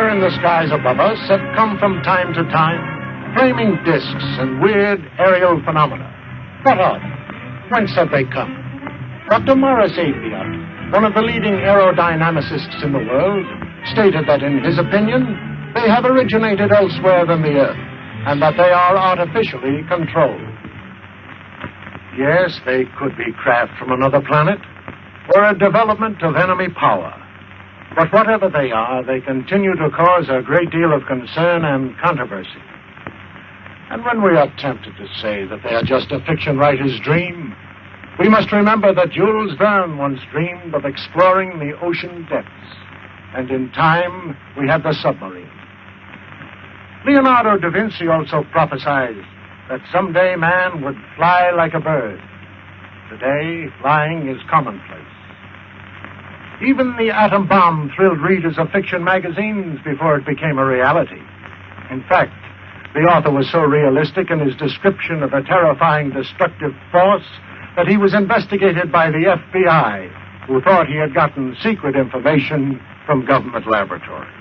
Somewhere in the skies above us have come from time to time flaming discs and weird aerial phenomena. What are they? Whence have they come? Dr. Morris Apiot, one of the leading aerodynamicists in the world, stated that in his opinion, they have originated elsewhere than the Earth, and that they are artificially controlled. Yes, they could be craft from another planet, or a development of enemy power. But whatever they are, they continue to cause a great deal of concern and controversy. And when we are tempted to say that they are just a fiction writer's dream, we must remember that Jules Verne once dreamed of exploring the ocean depths, and in time we had the submarine. Leonardo da Vinci also prophesied that someday man would fly like a bird. Today, flying is commonplace. Even the atom bomb thrilled readers of fiction magazines before it became a reality. In fact, the author was so realistic in his description of a terrifying destructive force that he was investigated by the FBI, who thought he had gotten secret information from government laboratories.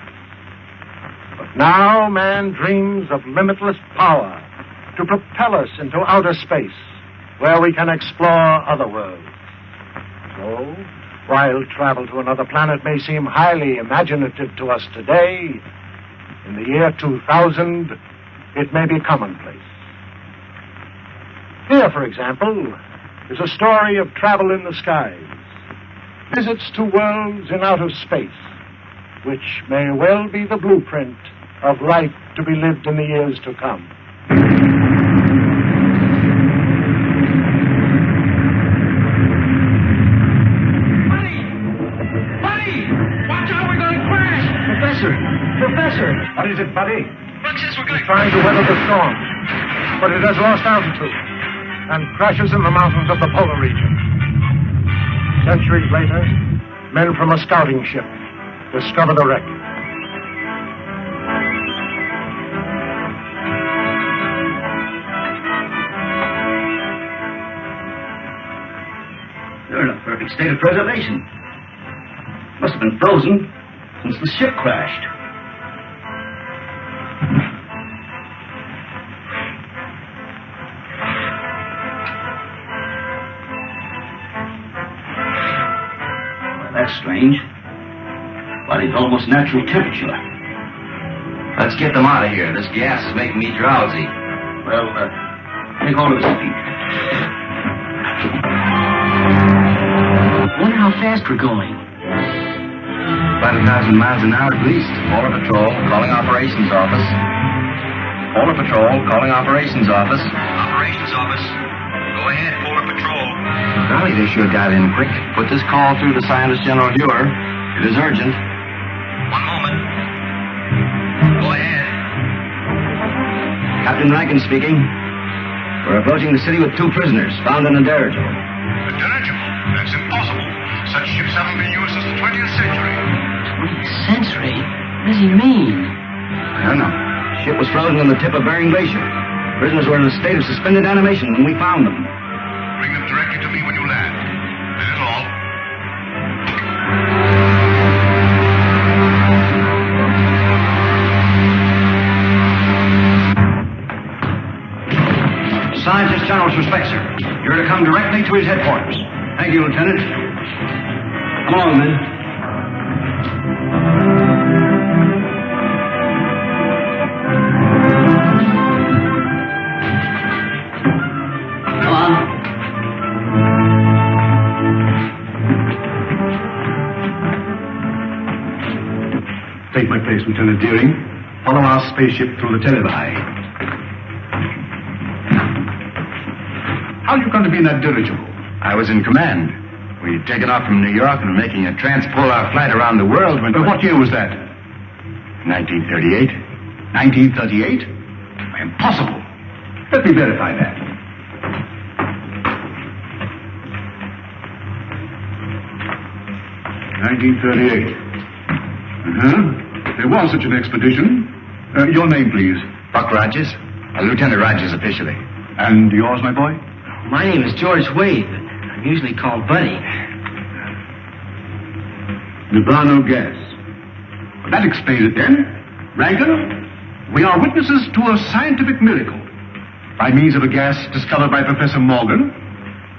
But now man dreams of limitless power to propel us into outer space, where we can explore other worlds. So, while travel to another planet may seem highly imaginative to us today, in the year 2000, it may be commonplace. Here, for example, is a story of travel in the skies, visits to worlds in outer space, which may well be the blueprint of life to be lived in the years to come. Professor! What is it, buddy? Look, says we're going... It's trying to weather the storm, but it has lost altitude and crashes in the mountains of the polar region. Centuries later, men from a scouting ship discover the wreck. They're in a perfect state of preservation. Must have been frozen since the ship crashed. That's strange. Body's almost natural temperature. Let's get them out of here. This gas is making me drowsy. Well, take hold of his feet. Wonder how fast we're going. About 1,000 miles an hour at least. Polar Patrol, calling Operations Office. Polar Patrol, calling Operations Office. Operations Office. Go ahead, Polar Patrol. Golly, they sure got in quick. Put this call through the Scientist General Viewer. It is urgent. One moment. Go ahead. Captain Rankin speaking. We're approaching the city with 2 prisoners found in a dirigible. A dirigible? That's impossible. Such ships haven't been used since the 20th century. 20th century? What does he mean? I don't know. The ship was frozen on the tip of Bering Glacier. Prisoners were in a state of suspended animation when we found them. Bring them directly to me when you land. That is all. Scientist General's respect, sir. You're to come directly to his headquarters. Thank you, Lieutenant. Come along, men. Come on. Take my place, Lieutenant Deering. Follow our spaceship through the televi. How are you going to be in that dirigible? I was in command. We'd taken off from New York and were making a transpolar flight around the world when... What year was that? 1938. 1938? Impossible. Let me verify that. (1938). There was such an expedition. Your name, please. Buck Rogers. Lieutenant Rogers officially. And yours, my boy? My name is George Wade, but I'm usually called Buddy. Nirvana gas. Well, that explains it then. Rankin, we are witnesses to a scientific miracle. By means of a gas discovered by Professor Morgan,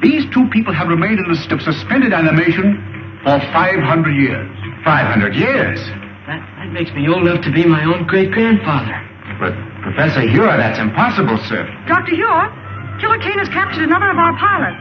these two people have remained in a state of suspended animation for 500 years. 500 years? That makes me old enough to be my own great-grandfather. But, Professor Hure, that's impossible, sir. Dr. Hure, Killer Kane has captured another of our pilots.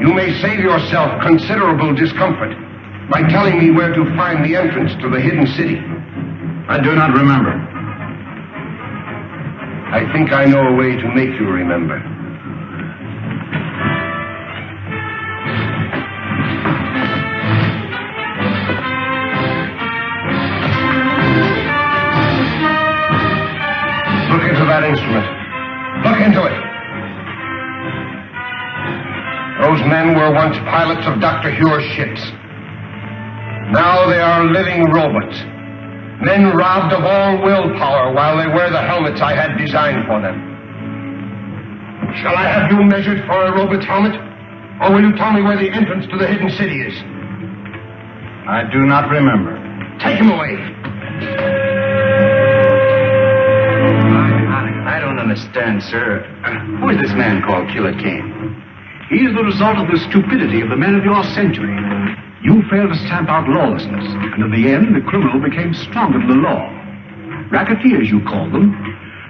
You may save yourself considerable discomfort by telling me where to find the entrance to the hidden city. I do not remember. I think I know a way to make you remember. Look into that instrument. Look into it. Those men were once pilots of Dr. Hure's ships. Now they are living robots. Men robbed of all willpower while they wear the helmets I had designed for them. Shall I have you measured for a robot's helmet? Or will you tell me where the entrance to the hidden city is? I do not remember. Take him away. I don't understand, sir. Who is this man called Killer Kane? He is the result of the stupidity of the men of your century. You failed to stamp out lawlessness, and in the end, the criminal became stronger than the law. Racketeers, you call them.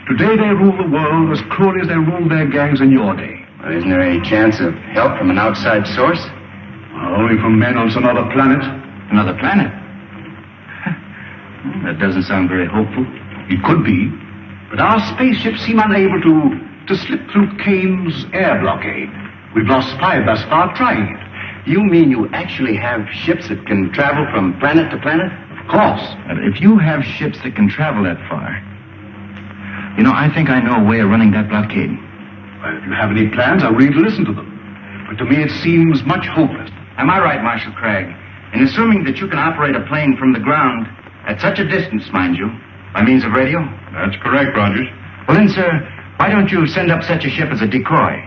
Today, they rule the world as cruelly as they ruled their gangs in your day. Well, isn't there any chance of help from an outside source? Only from men on some other planet. Another planet? That doesn't sound very hopeful. It could be, but our spaceships seem unable to slip through Kane's air blockade. We've lost 5 thus far trying it. You mean you actually have ships that can travel from planet to planet? Of course. And if you have ships that can travel that far, you know, I think I know a way of running that blockade. Well, if you have any plans, I'm ready to listen to them. But to me, it seems much hopeless. Am I right, Marshal Craig, in assuming that you can operate a plane from the ground at such a distance, mind you, by means of radio? That's correct, Rogers. Well then, sir, why don't you send up such a ship as a decoy?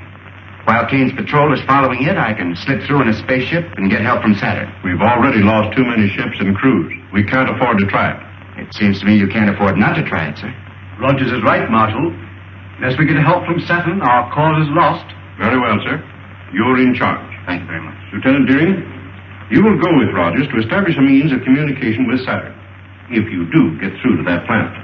While Kane's patrol is following it, I can slip through in a spaceship and get help from Saturn. We've already lost too many ships and crews. We can't afford to try it. It seems to me you can't afford not to try it, sir. Rogers is right, Marshal. Unless we get help from Saturn, our cause is lost. Very well, sir. You're in charge. Thank you very much. Lieutenant Deering, you will go with Rogers to establish a means of communication with Saturn, if you do get through to that planet.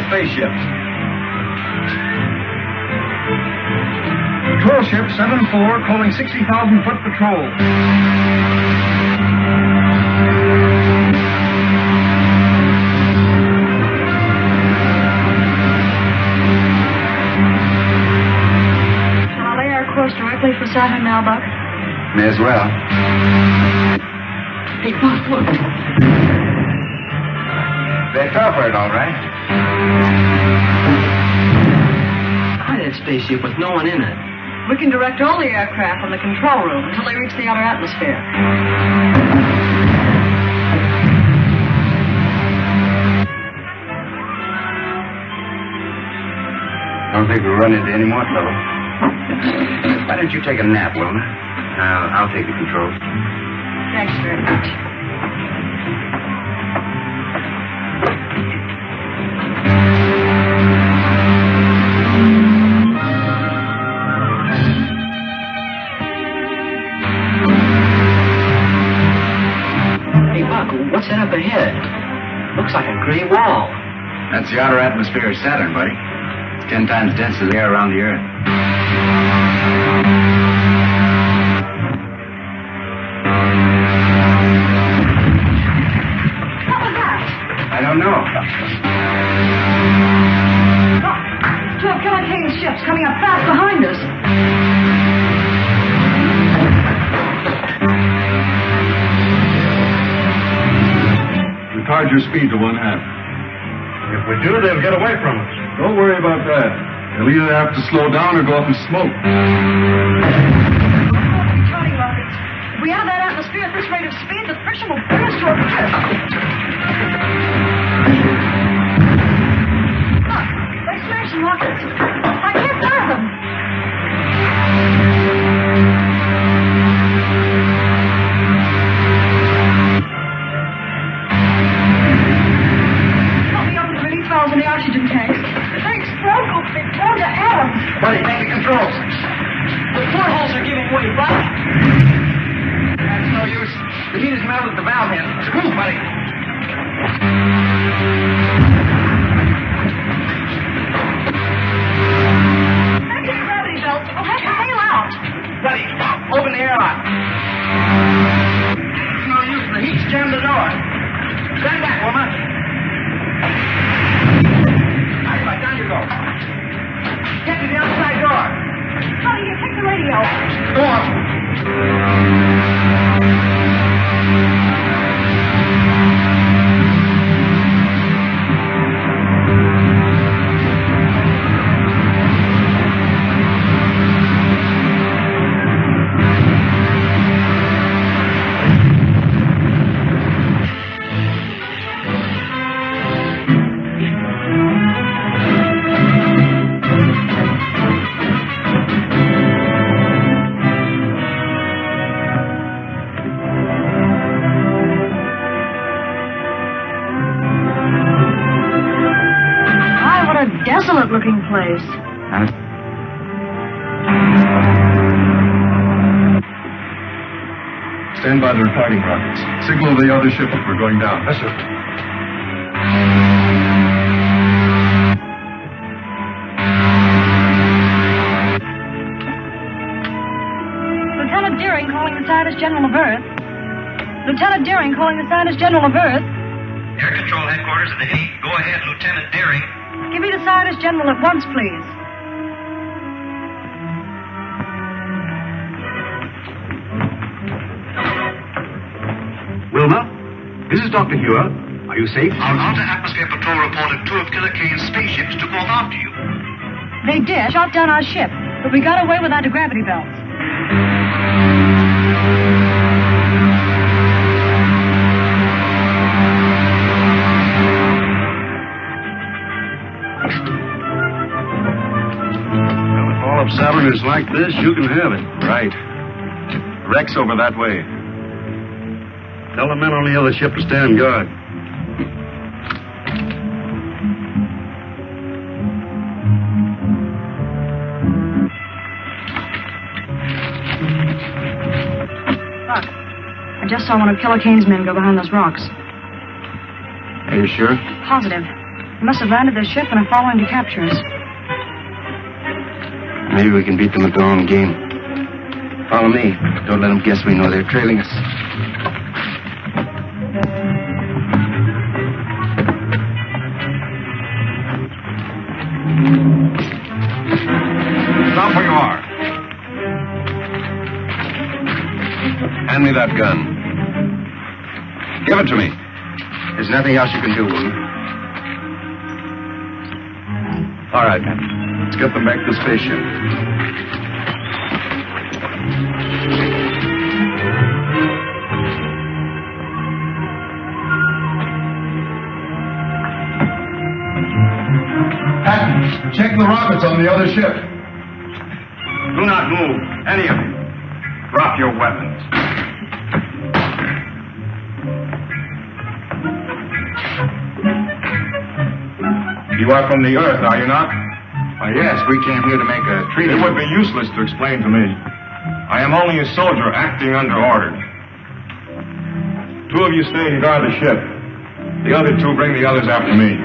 Spaceships. Patrol ship 7-4 calling 60,000-foot patrol. Shall I lay our course directly for Saturn now, Buck? May as well. Hey, Buck, look. They fell for it, all right. Why that spaceship with no one in it? We can direct all the aircraft from the control room until they reach the outer atmosphere. I don't think we'll run into any more trouble. Why don't you take a nap, Wilma? I'll take the controls. Thanks very much. Hey, Buck, what's that up ahead? Looks like a gray wall. That's the outer atmosphere of Saturn, buddy. It's 10 times denser than the air around the Earth. don't know. Look, two of Killer Kane's ships coming up fast behind us. Retard your speed to 1/2. If we do, they'll get away from us. Don't worry about that. They'll either have to slow down or go up in smoke. Returning rockets. If we enter that atmosphere at this rate of speed, the friction will bring us to a cliff. Look, they're smashing rockets. I can't fire them. Help me open the release valves in the oxygen tanks. They explode, will be torn to atoms. Buddy, take the controls. The portholes are giving way, Buck. That's no use. The heat is melted at the valve end. Move, buddy. Anti-gravity belts will have to bail out. Buddy, open the airlock. It's no use. The heat's jammed the door. Stand back, woman. Right, down you go. Get to the outside door. Honey, you take the radio. Go on. Desolate-looking place. Stand by the retarding rockets. Signal the other ship if we're going down. Yes, sir. Lieutenant Deering calling the Scientist General of Earth. Lieutenant Deering calling the Scientist General of Earth. Air Control Headquarters at the Hague. Go ahead, Lieutenant Deering. Give me the Scientist General at once, please. Wilma, this is Dr. Hewer. Are you safe? Our Outer Atmosphere Patrol reported two of Killer Kane's spaceships took off after you. They did. Shot down our ship, but we got away with anti-gravity belts. Well, if all of Saturn is like this, you can have it. Right. Wreck's over that way. Tell the men on the other ship to stand guard. Look, I just saw one of Killer Kane's men go behind those rocks. Are you sure? Positive. They must have landed their ship and are following to capture us. Maybe we can beat them at their own game. Follow me. Don't let them guess we know they're trailing us. Stop where you are. Hand me that gun. Give it to me. There's nothing else you can do, Wilma. All right. Let's get them back to the spaceship. Patton, check the rockets on the other ship. Do not move, any of you. Drop your weapons. You are from the Earth, are you not? Yes, we came here to make a treaty. It would be useless to explain to me. I am only a soldier acting under orders. Two of you stay and guard the ship. The other two bring the others after me.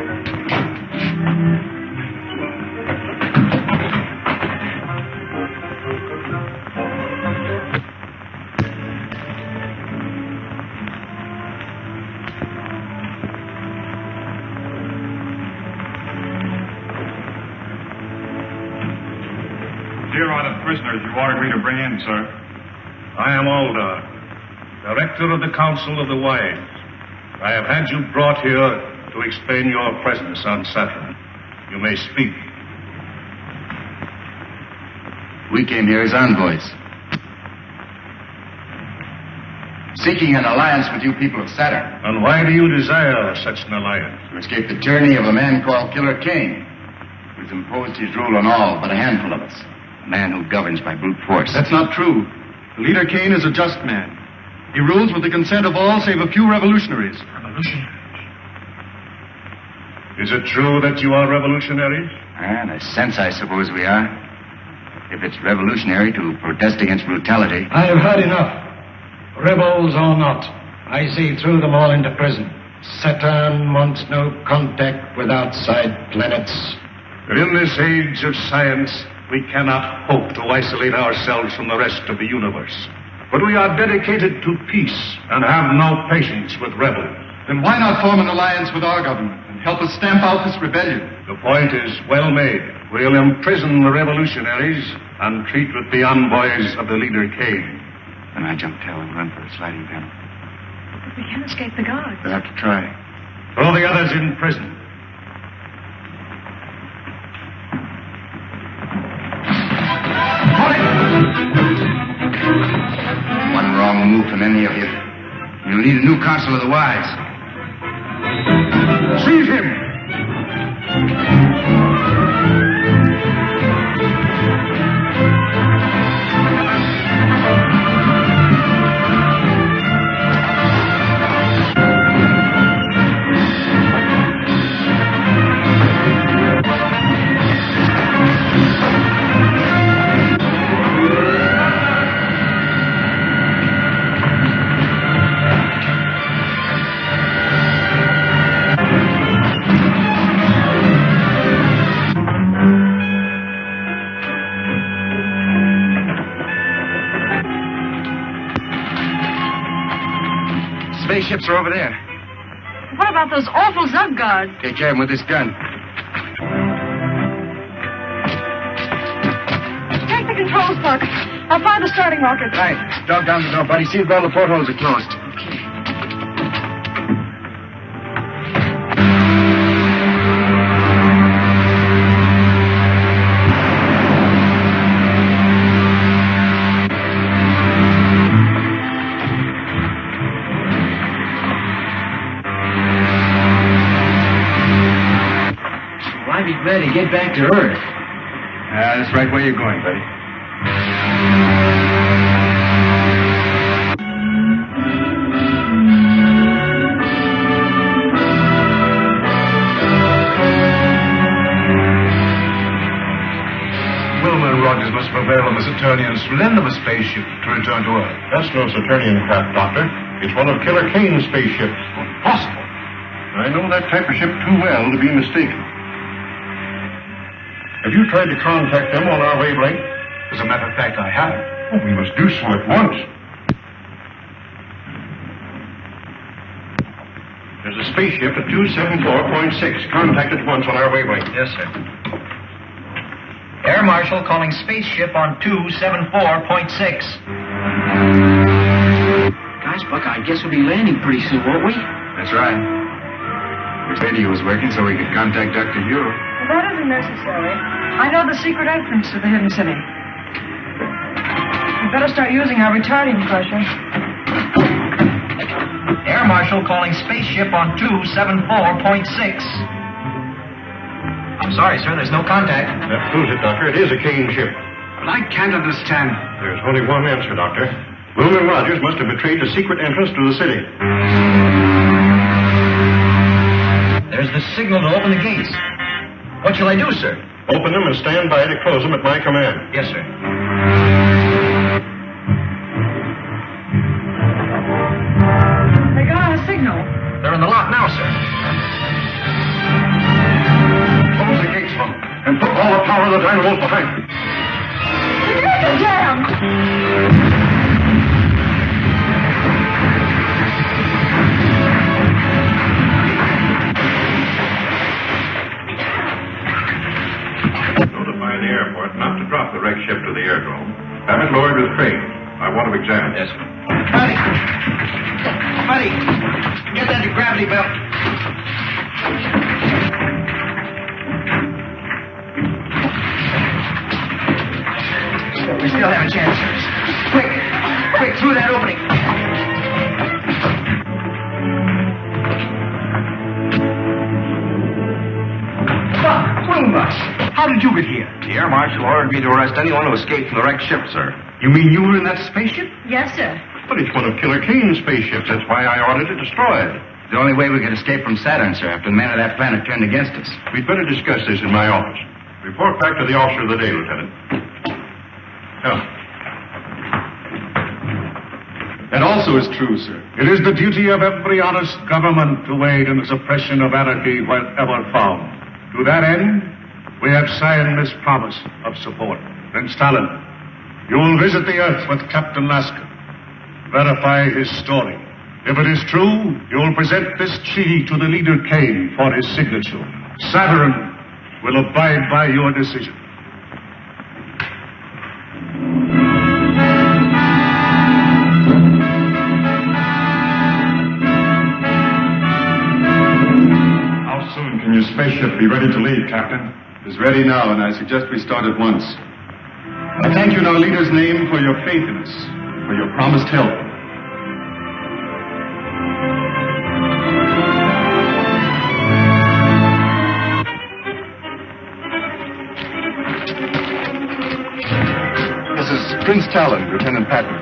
here are the prisoners you ordered me to bring in, sir. I am Alda, Director of the Council of the Wise. I have had you brought here to explain your presence on Saturn. You may speak. We came here as envoys, seeking an alliance with you people of Saturn. And why do you desire such an alliance? To escape the tyranny of a man called Killer Kane, who's imposed his rule on all but a handful of us. A man who governs by brute force. That's not true. The leader Kane is a just man. He rules with the consent of all save a few revolutionaries. Revolutionaries? Is it true that you are revolutionaries? In a sense, I suppose we are. If it's revolutionary to protest against brutality. I have had enough. Rebels or not, I see through them all into prison. Saturn wants no contact with outside planets. But in this age of science, we cannot hope to isolate ourselves from the rest of the universe. But we are dedicated to peace and have no patience with rebels. Then why not form an alliance with our government and help us stamp out this rebellion? The point is well made. We'll imprison the revolutionaries and treat with the envoys of the leader Kane. Then I jump tail and run for a sliding panel. But we can't escape the guards. We'll have to try. Throw the others in prison. One wrong move from any of you, you'll need a new council of the wise. Seize him! Spaceships are over there. What about those awful Zug guards? Take care of them with this gun. Take the controls, Buck. I'll fire the starting rocket. Right. Dog down the door, buddy. See if all the portholes are closed. Glad to get back to Earth. That's right where you're going, buddy. Wilmer and Rogers must prevail on the Saturnians to lend them a spaceship to return to Earth. That's no Saturnian craft, Doctor. It's one of Killer Kane's spaceships. Impossible. I know that type of ship too well to be mistaken. Have you tried to contact them on our wavelength? As a matter of fact, I have. Oh, we must do so at once. There's a spaceship at 274.6. Contact at once on our wavelength. Yes, sir. Air Marshal calling spaceship on 274.6. Gosh, Buck, I guess we'll be landing pretty soon, won't we? That's right. The radio was working so we could contact Dr. Hugh. Well, that isn't necessary. I know the secret entrance to the hidden city. We better start using our retarding pressure. Air Marshal calling spaceship on 274.6. I'm sorry, sir, there's no contact. That proves it, Doctor. It is a Kane ship. But I can't understand. There's only one answer, Doctor. Wilmer and Rogers must have betrayed the secret entrance to the city. There's the signal to open the gates. What shall I do, sir? Open them and stand by to close them at my command. Yes, sir. They got a signal. They're in the lock now, sir. Close the gates, Hum, and put all the power of the dynamos behind them. The gates are jammed. Notify the airport not to drop the wreck ship to to the airdrome. Have it lowered with crane. I want to examine it. Yes, sir. Buddy, get that gravity belt. We still have a chance. Quick, through that opening. How did you get here? The air marshal ordered me to arrest anyone who escaped from the wrecked ship, sir. You mean you were in that spaceship? Yes, sir. But it's one of Killer Kane's spaceships. That's why I ordered it destroyed. The only way we could escape from Saturn, sir, after the men of that planet turned against us. We'd better discuss this in my office. Report back to the officer of the day, Lieutenant. Come. That also is true, sir. It is the duty of every honest government to aid in the suppression of anarchy wherever found. To that end, we have signed this promise of support. Prince Talon, you will visit the Earth with Captain Lasker. Verify his story. If it is true, you will present this key to the leader Kane for his signature. Saturn will abide by your decision. How soon can your spaceship be ready to leave, Captain? It's ready now, and I suggest we start at once. I thank you in our leader's name for your faith in us, for your promised help. This is Prince Talon, Lieutenant Patton.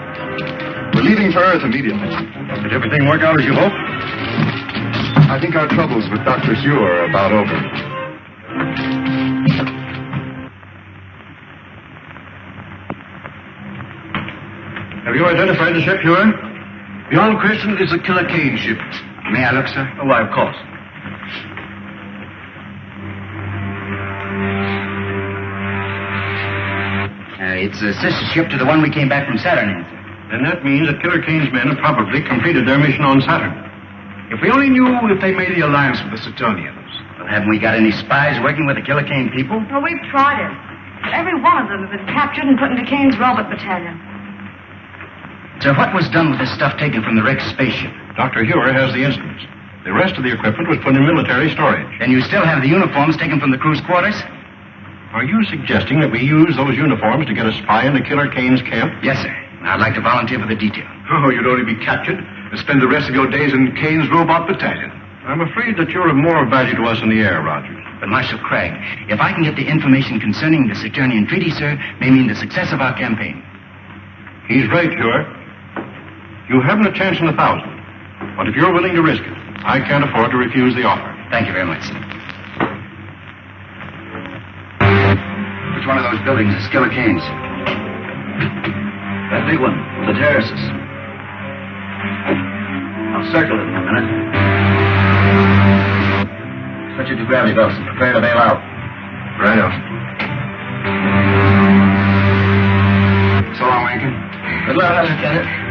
We're leaving for Earth immediately. Did everything work out as you hoped? I think our troubles with Dr. Hugh are about over. Have you identified the ship, Huron? Beyond question, it's a Killer Kane ship. May I look, sir? Oh, why, of course. It's a sister ship to the one we came back from Saturn in, sir. Then that means that Killer Kane's men have probably completed their mission on Saturn. If we only knew if they made the alliance with the Saturnians. Well, haven't we got any spies working with the Killer Kane people? Well, we've tried it. But every one of them has been captured and put into Kane's robot battalion. So what was done with the stuff taken from the wrecked spaceship? Dr. Huer has the instruments. The rest of the equipment was put in military storage. Then you still have the uniforms taken from the crew's quarters? Are you suggesting that we use those uniforms to get a spy into Killer Kane's camp? Yes, sir. I'd like to volunteer for the detail. Oh, you'd only be captured and spend the rest of your days in Kane's robot battalion. I'm afraid that you're of more value to us in the air, Rogers. But, Marshal Craig, if I can get the information concerning the Saturnian treaty, sir, may mean the success of our campaign. He's right, Huer. You haven't a chance in 1,000. But if you're willing to risk it, I can't afford to refuse the offer. Thank you very much, sir. Which one of those buildings is Killer Kane's? That big one, the terraces. I'll circle it in a minute. Switch it to gravity belts and prepare to bail out. Right out. So long, Lincoln. Good luck, Lieutenant.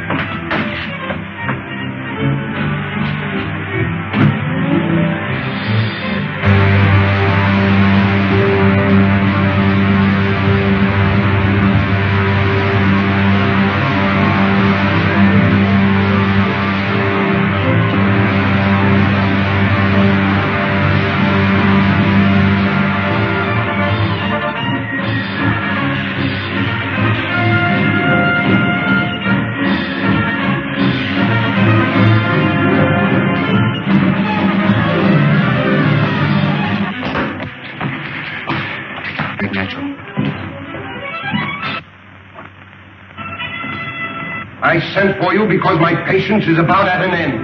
I sent for you because my patience is about at an end.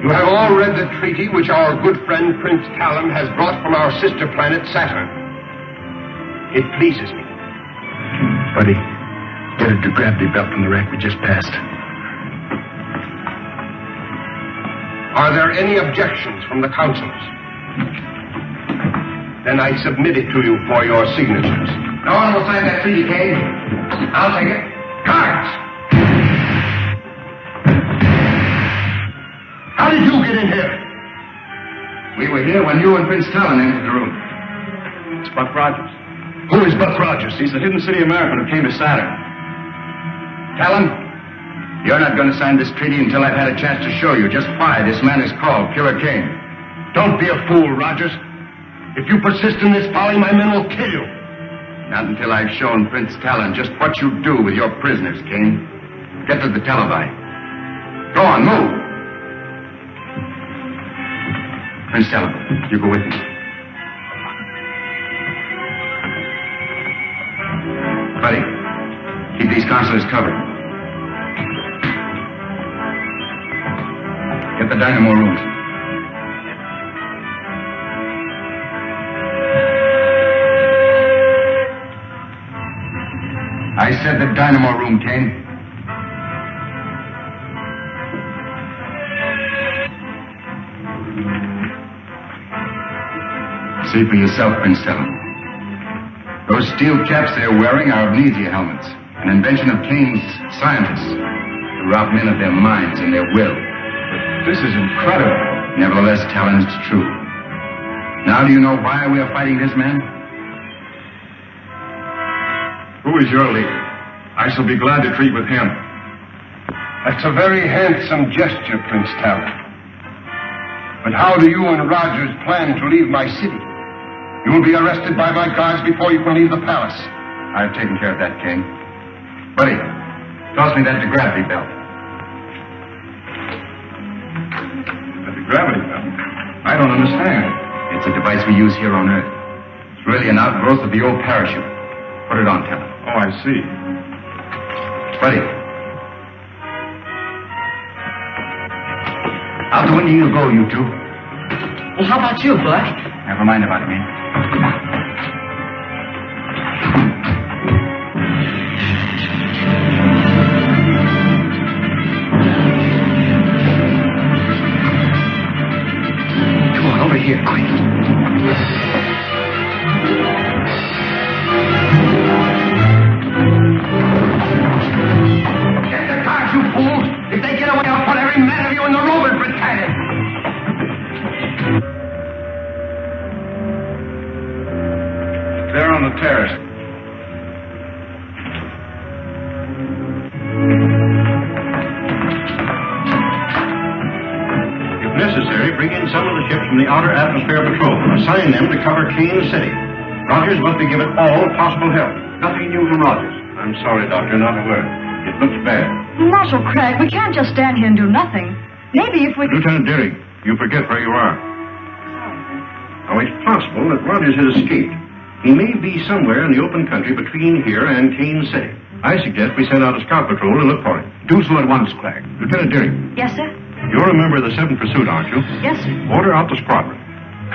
You have all read the treaty which our good friend Prince Talon has brought from our sister planet Saturn. It pleases me. Buddy, get a gravity belt from the wreck we just passed. Are there any objections from the councilors? Then I submit it to you for your signatures. No one will sign that treaty, Kane. I'll take it. Guards! How did you get in here? We were here when you and Prince Talon entered the room. It's Buck Rogers. Who is Buck Rogers? He's the hidden city American who came to Saturn. Talon, you're not going to sign this treaty until I've had a chance to show you just why this man is called Killer Kane. Don't be a fool, Rogers. If you persist in this folly, my men will kill you. Not until I've shown Prince Talon just what you do with your prisoners, Kane. Get to the televi. Go on, move. Prince Talon, you go with me. Buddy, keep these consulars covered. Get the dynamo rooms. I said the dynamo room, Kane. See for yourself, Prince Talon. Those steel caps they're wearing are amnesia helmets, an invention of Kane's scientists to rob men of their minds and their will. But this is incredible. Nevertheless, Talon, it's true. Now do you know why we are fighting this man? Who is your leader? I shall be glad to treat with him. That's a very handsome gesture, Prince Talon. But how do you and Rogers plan to leave my city? You will be arrested by my guards before you can leave the palace. I've taken care of that, King. Buddy, toss me that gravity belt. The gravity belt? I don't understand. It's a device we use here on Earth. It's really an outgrowth of the old parachute. Put it on, Talon. Oh, I see. Buddy. Out the window you go, you two. Well, how about you, Buck? Never mind about me. Come on, over here, quick. Get the cars, you fools! If they get away, I'll put every man of you in the Roman battalion! There on the terrace. If necessary, bring in some of the ships from the Outer Atmosphere Patrol. Assign them to cover Kane City. Rogers must be given all possible help. Nothing new from Rogers. I'm sorry, Doctor, not a word. It looks bad. Marshal Craig, we can't just stand here and do nothing. Maybe if we... Lieutenant Deering, you forget where you are. Oh, it's possible that Rogers has escaped. He may be somewhere in the open country between here and Kane City. I suggest we send out a scout patrol to look for him. Do so at once, Craig. Lieutenant Deering. Yes, sir? You're a member of the 7th Pursuit, aren't you? Yes, sir. Order out the squadron.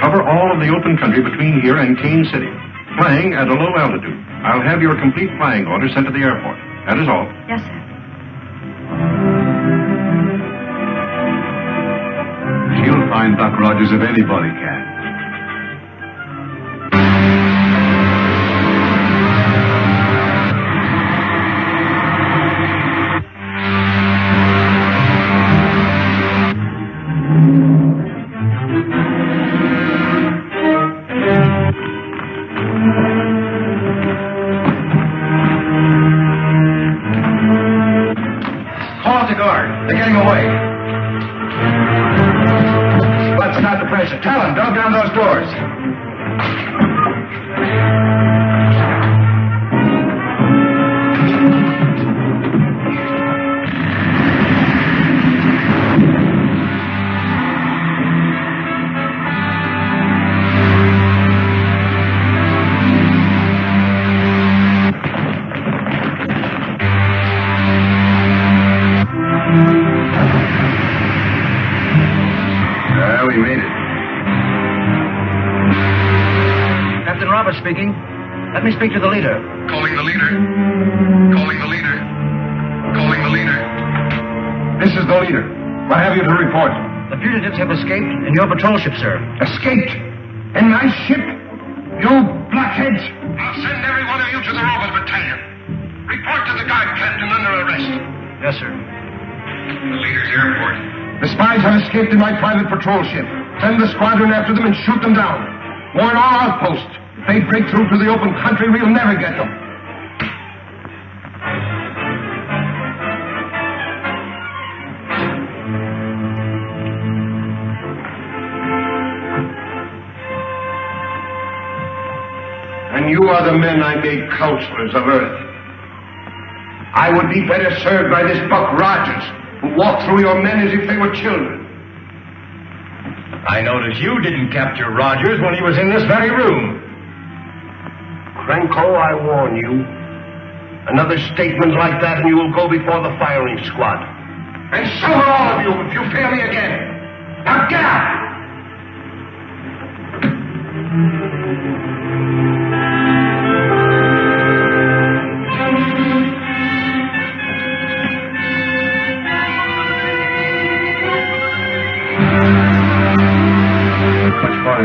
Cover all of the open country between here and Kane City. Flying at a low altitude. I'll have your complete flying orders sent to the airport. That is all. Yes, sir. She'll find Buck Rogers if anybody can. They're getting away. Let's start the pressure. Talon, dog down those doors. We made it. Captain Roberts speaking. Let me speak to the leader. Calling the leader. Calling the leader. Calling the leader. This is the leader. What have you to report? The fugitives have escaped in your patrol ship, sir. Escaped? In my ship? You blockheads! I'll send every one of you to the Roman battalion. Report to the guard captain under arrest. Yes, sir. The leader's airport. The spies have escaped in my private patrol ship. Send the squadron after them and shoot them down. Warn all outposts. If they break through to the open country, we'll never get them. And you are the men I made counselors of Earth. I would be better served by this Buck Rogers, who walked through your men as if they were children. I notice you didn't capture Rogers when he was in this very room. Krenko, I warn you. Another statement like that and you will go before the firing squad. And so will all of you if you fail me again. Now get out!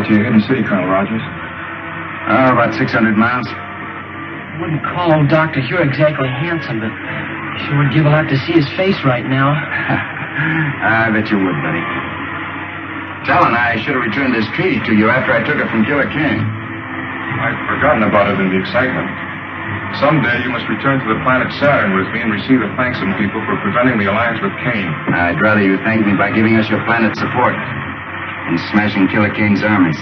To your hidden city, Colonel Rogers. Oh, about 600 miles. I wouldn't call old Dr. Hugh exactly handsome, but sure would give a lot to see his face right now. I bet you would, buddy. Talon, I should have returned this treaty to you after I took it from Killer King. I'd forgotten about it in the excitement. Someday you must return to the planet Saturn with me and receive the thanks of people for preventing the alliance with Kane. I'd rather you thank me by giving us your planet's support and smashing Killer Kane's armies.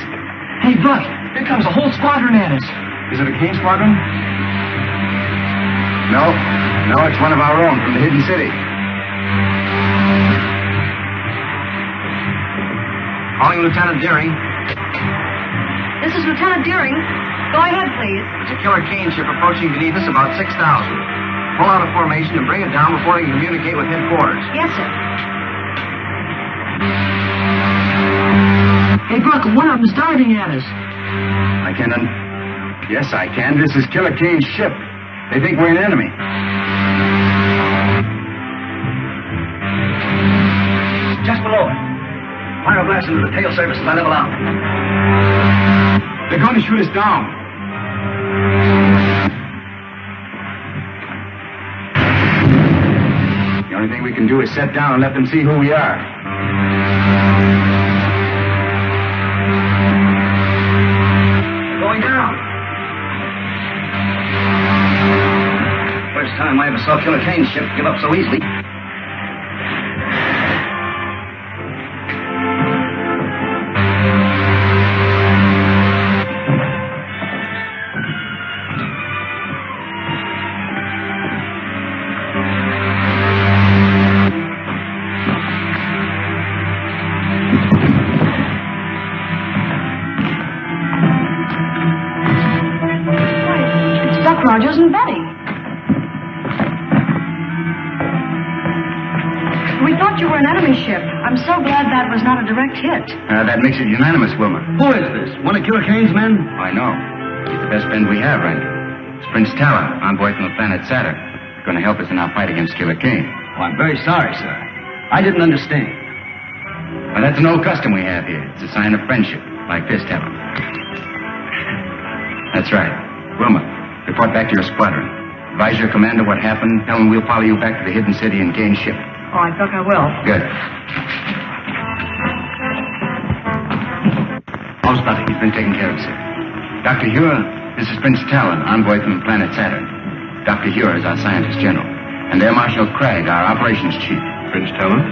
Hey, Buck, here comes a whole squadron at us. Is it a Kane squadron? No, it's one of our own from the hidden city. Calling Lieutenant Deering. This is Lieutenant Deering. Go ahead, please. There's a Killer Kane ship approaching beneath us about 6,000. Pull out a formation and bring it down before they can communicate with headquarters. Yes, sir. Hey, Buck, one of them's diving at us. I can. Yes, I can. This is Killer Kane's ship. They think we're an enemy. Just below it. Fire a blast into the tail surface as I level out. They're going to shoot us down. The only thing we can do is set down and let them see who we are. Going down. First time I ever saw Killer Kane's ship give up so easily. Rogers and Betty. We thought you were an enemy ship. I'm so glad that was not a direct hit. That makes it unanimous, Wilma. Who is this? One of Killer Kane's men? I know. He's the best friend we have, Randy. It's Prince Talon, envoy from the planet Saturn. Going to help us in our fight against Killer Kane. Oh, I'm very sorry, sir. I didn't understand. Well, that's an old custom we have here. It's a sign of friendship, like this, Talon. That's right. Wilma, report back to your squadron. Advise your commander what happened. Tell him we'll follow you back to the hidden city and Kane's ship. Oh, I think I will. Good. How's Buddy? He's been taken care of, sir. Dr. Hure, this is Prince Talon, envoy from the planet Saturn. Dr. Hure is our scientist general. And Air Marshal Craig, our operations chief. Prince Talon?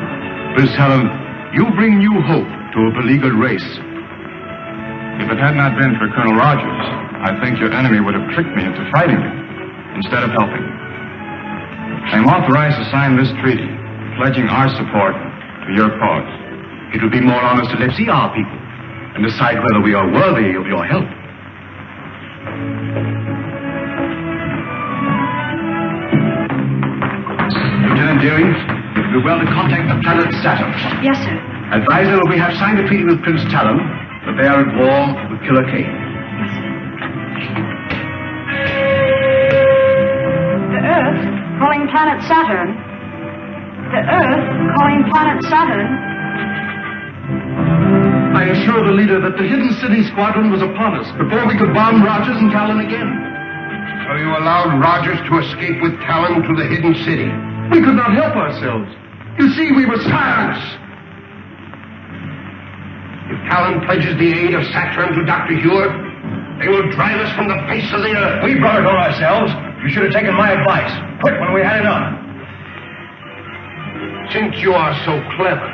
Prince Talon, you bring new hope to a beleaguered race. If it had not been for Colonel Rogers, I think your enemy would have tricked me into fighting him instead of helping. I am authorized to sign this treaty, pledging our support to your cause. It would be more honest to let see our people and decide whether we are worthy of your help. Lieutenant Deering, it would be well to contact the planet Saturn. Yes, sir. Advise them that we have signed a treaty with Prince Talon, that they are at war with Killer Kane. Yes, sir. The Earth calling planet Saturn. The Earth calling planet Saturn. I assure the leader that the hidden city squadron was upon us before we could bomb Rogers and Talon again. So you allowed Rogers to escape with Talon to the hidden city? We could not help ourselves. You see, we were silence. If Talon pledges the aid of Saturn to Dr. Hure, They will drive us from the face of the earth. We brought it on ourselves. You should have taken my advice. Quit when we had enough. Since you are so clever,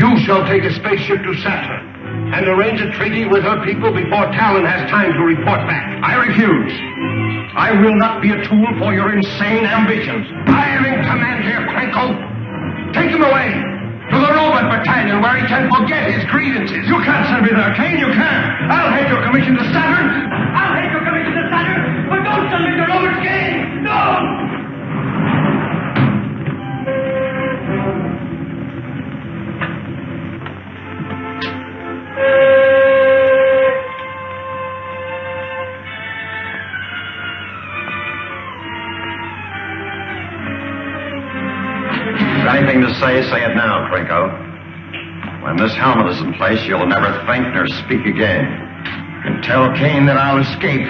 you shall take a spaceship to Saturn and arrange a treaty with her people before Talon has time to report back. I refuse. I will not be a tool for your insane ambitions. I am in command here, Crankle. Take him away to the robot battalion where he can forget his grievances. You can't send me there, Kane. You can't. I'll head your commission to Saturn. I'll head your commission to Saturn. But don't send me to Robert Kane. No! Anything to say it now, Krinko. When this helmet is in place, you'll never think nor speak again. And tell Kane that I'll escape.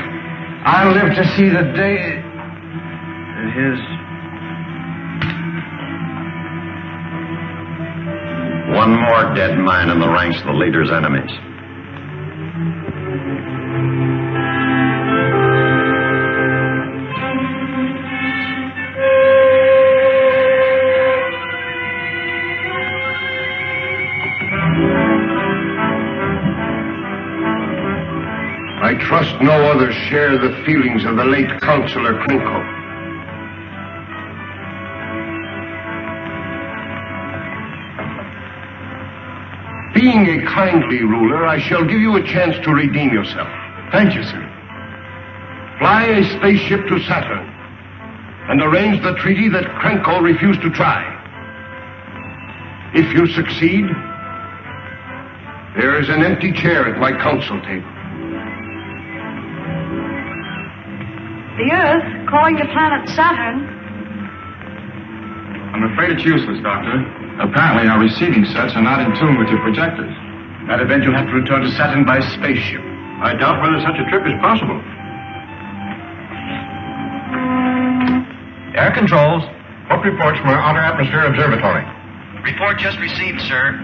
I'll live to see the day that his... One more dead man in the ranks of the leader's enemies. I trust no others share the feelings of the late Counselor Krinko. Being a kindly ruler, I shall give you a chance to redeem yourself. Thank you, sir. Fly a spaceship to Saturn and arrange the treaty that Krenko refused to try. If you succeed, there is an empty chair at my council table. The Earth, calling the planet Saturn. I'm afraid it's useless, Doctor. Apparently our receiving sets are not in tune with your projectors. In that event, you'll have to return to Saturn by spaceship. I doubt whether such a trip is possible. Air controls. What reports from our Outer Atmosphere Observatory? Report just received, sir.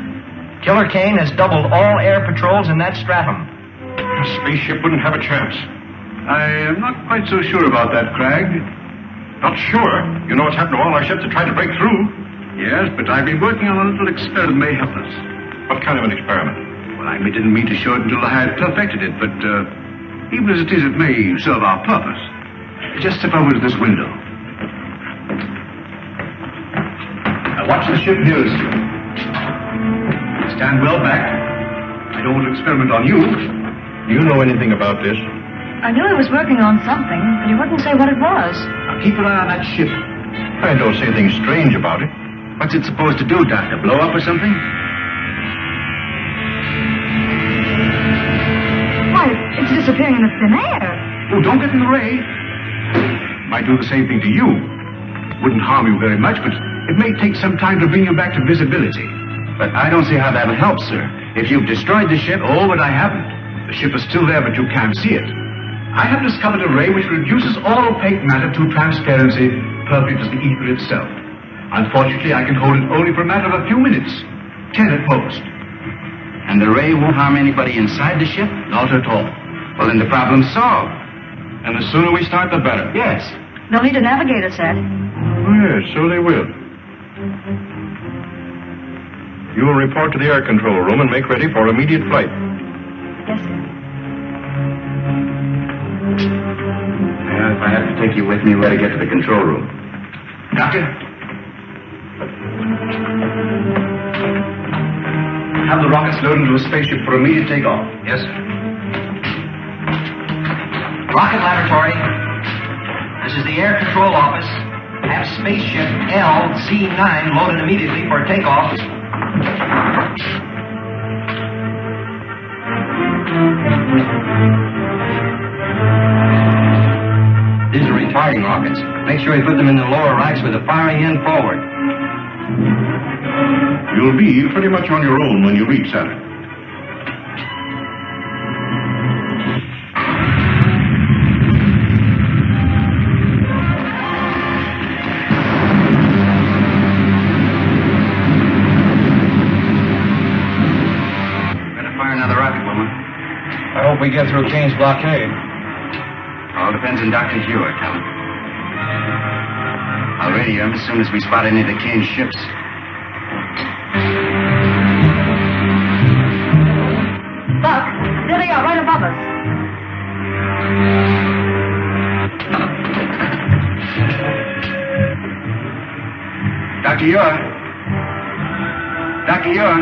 Killer Kane has doubled all air patrols in that stratum. A spaceship wouldn't have a chance. I am not quite so sure about that, Cragg. Not sure? You know what's happened to all our ships that tried to break through. Yes, but I've been working on a little experiment that may help us. What kind of an experiment? Well, I didn't mean to show it until I had perfected it, but even as it is, it may serve our purpose. Just step over to this window. Now watch the ship nearest you. Stand well back. I don't want to experiment on you. Do you know anything about this? I knew he was working on something, but he wouldn't say what it was. Now keep an eye on that ship. I don't see anything strange about it. What's it supposed to do, Doctor? Blow up or something? Why, it's disappearing in the thin air. Oh, don't get in the way. Might do the same thing to you. Wouldn't harm you very much, but it may take some time to bring you back to visibility. But I don't see how that'll help, sir. If you've destroyed the ship, but I haven't. The ship is still there, but you can't see it. I have discovered a ray which reduces all opaque matter to transparency, perfect as the ether itself. Unfortunately, I can hold it only for a matter of a few minutes. 10 at most. And the ray won't harm anybody inside the ship? Not at all. Well, then the problem's solved. And the sooner we start, the better. Yes. They'll need a navigator set. Oh, yes, so they will. You will report to the air control room and make ready for immediate flight. Yes, sir. Well, if I have to take you with me, we better get to the control room. Doctor? Have the rockets loaded into a spaceship for immediate takeoff. Yes, sir. Rocket laboratory. This is the air control office. Have spaceship LZ9 loaded immediately for takeoff. These are retarding rockets. Make sure you put them in the lower racks with the firing end forward. You'll be pretty much on your own when you reach Saturn. Better fire another rocket, woman. I hope we get through Kane's blockade? All depends on Dr. Hewitt, Helen. I'll radio him as soon as we spot any of the Kane's ships. Buck, there they are, right above us. Dr. Ure? Dr. Ure?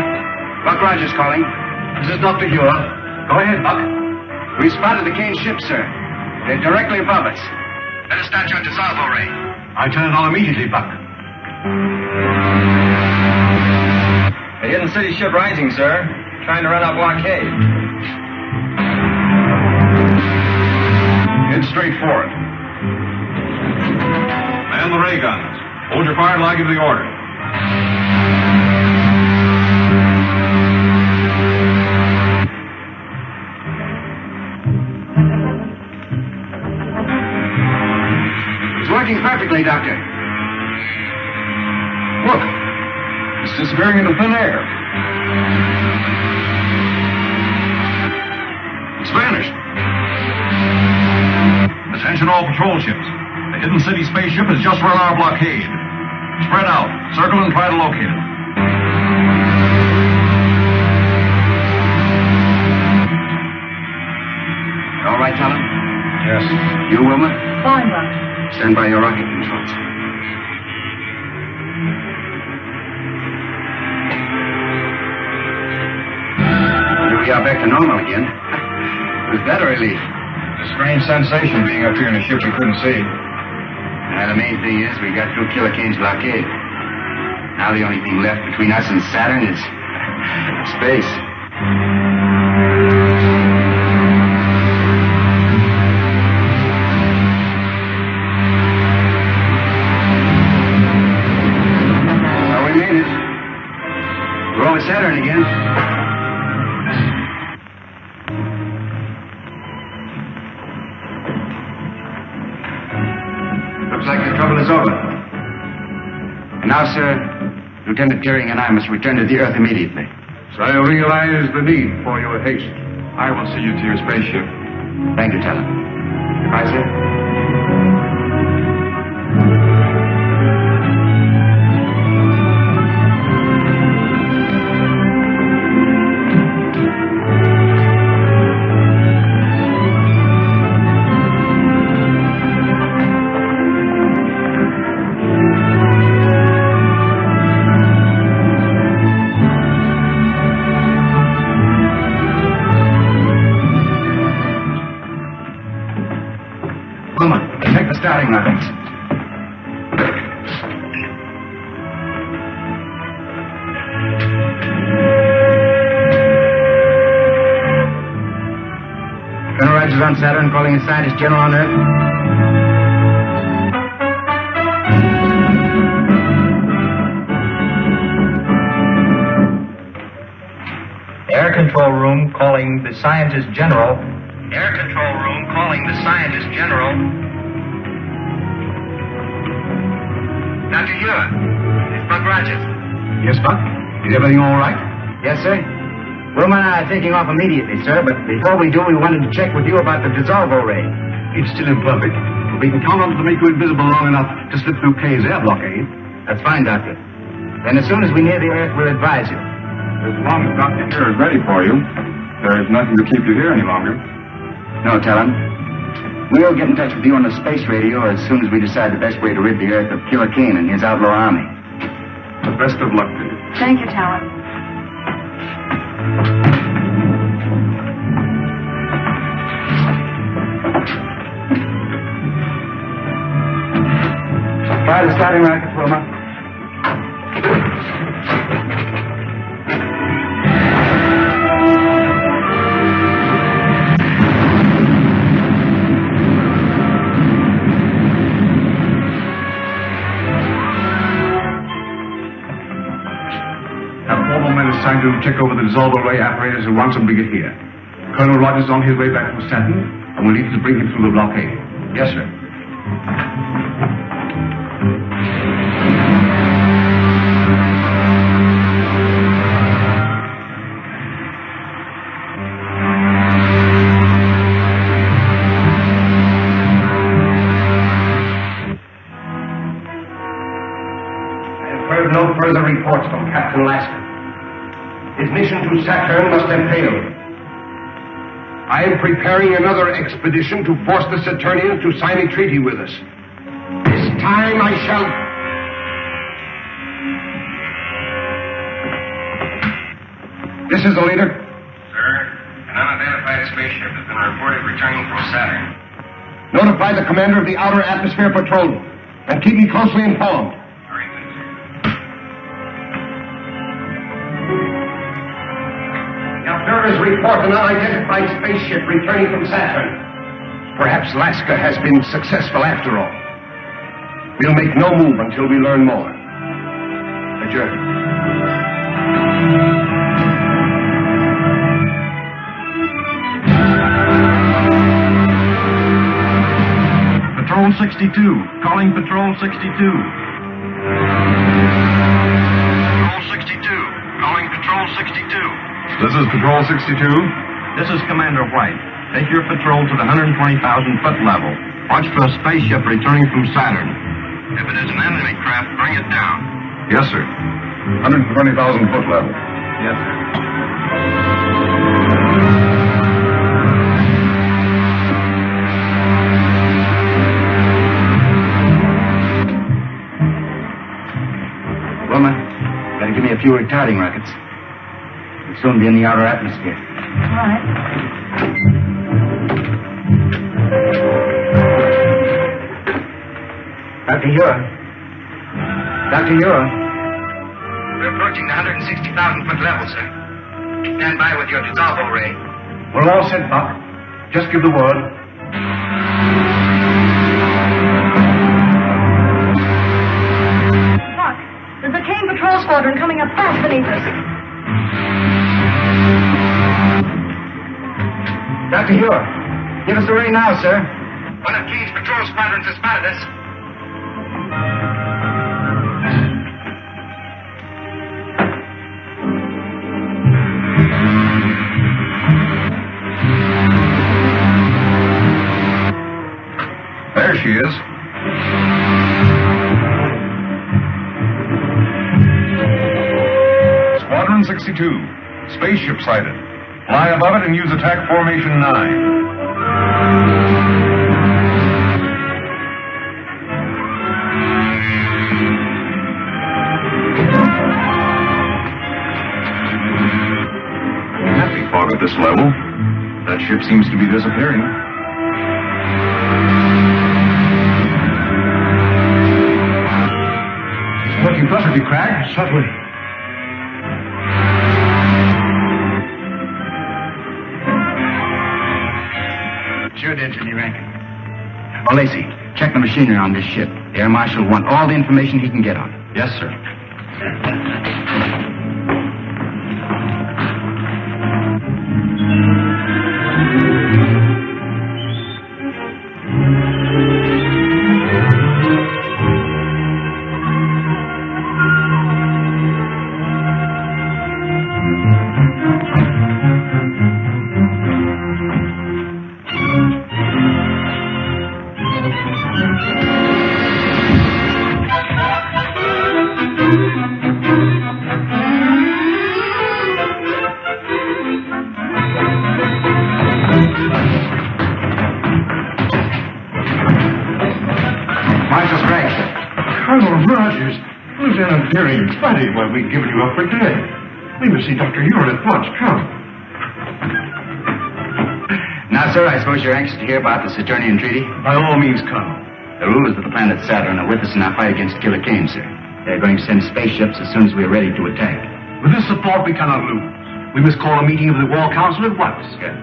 Buck Rogers calling. This is Dr. Ure. Go ahead, Buck. We spotted the Kane ships, sir. They're directly above us. Let us start your dissolvo ray. I turn it on immediately, Buck. The hidden city ship rising, sir. Trying to run our blockade. Head straight for it. Man the ray guns. Hold your fire till I give the order. It's working perfectly, Doctor. Look. It's disappearing into thin air. It's vanished. Attention all patrol ships. The hidden city spaceship has just run our blockade. Spread out. Circle and try to locate it. All right, Helen? Yes. You, Wilma? Fine, Buck. Stand by your rocket controls. Here we are back to normal again. Was that a relief? It's a strange sensation being up here in a ship we couldn't see. The main thing is we got through Killer Kane's blockade. Now the only thing left between us and Saturn is space. Well, we made it. We're over Saturn again. Looks like the trouble is over. And now, sir, Lieutenant Deering and I must return to the Earth immediately. So I realize the need for your haste. I will see you to your spaceship. Thank you, Talon. Goodbye, sir. Take the starting lines. Colonel Rogers on Saturn, calling a scientist general on Earth. Air control room calling the scientist general. Air control room calling the scientist general. Dr. Ure, it's Buck Rogers. Yes, Buck? Is everything all right? Yes, sir. Wilma and I are taking off immediately, sir, but before we do, we wanted to check with you about the dissolvo ray. It's still imperfect. But we can count on it to make you invisible long enough to slip through Kay's air blockade. That's fine, Doctor. Then as soon as we near the Earth, we'll advise you. As long as Dr. Here is ready for you, there is nothing to keep you here any longer. No, Talon. We'll get in touch with you on the space radio as soon as we decide the best way to rid the Earth of Killer Kane and his outlaw army. The best of luck to you. Thank you, Talon. Fire the starting rocket, Wilma. Trying to check over the dissolver ray apparatus and once we get here. Colonel Rogers is on his way back from Saturn, and we'll need to bring him through the blockade. Yes, sir. Captain Lasker. His mission to Saturn must have failed. I am preparing another expedition to force the Saturnians to sign a treaty with us. This time I shall... This is the leader. Sir, an unidentified spaceship has been reported returning from Saturn. Notify the commander of the Outer Atmosphere Patrol and keep me closely informed. The observers report an unidentified spaceship returning from Saturn. Perhaps Lasker has been successful after all. We'll make no move until we learn more. Adjourn. Patrol 62. Calling Patrol 62. Patrol 62. Calling Patrol 62. This is Patrol 62. This is Commander White. Take your patrol to the 120,000-foot level. Watch for a spaceship returning from Saturn. If it is an enemy craft, bring it down. Yes, sir. 120,000-foot level. Yes, sir. Wilma, gotta give me a few retarding rockets. We'll soon be in the outer atmosphere. All right. Dr. Ure. Dr. Ure. We're approaching the 160,000-foot level, sir. Stand by with your dissolvo ray. We're all set, Buck. Just give the word. Buck, there's a Kane patrol squadron coming up fast beneath us. Dr. Ure, give us the ray now, sir. One of Kane's patrol squadrons has spotted us. There she is. Squadron 62. Spaceship sighted. Fly above it and use attack formation 9. Happy fog at this level. That ship seems to be disappearing. Working perfectly, Crag. Certainly. Sure did, Jimmy Rankin. Oh, Lacey, check the machinery on this ship. The Air Marshal will want all the information he can get on it. Yes, sir. Plenty while we've given you up for dead. We must see Dr. Ure at once. Come. Now, sir, I suppose you're anxious to hear about the Saturnian treaty? By all means, come. The rulers of the planet Saturn are with us in our fight against Killer Kane, sir. They're going to send spaceships as soon as we're ready to attack. With this support, we cannot lose. We must call a meeting of the War Council at once. Good.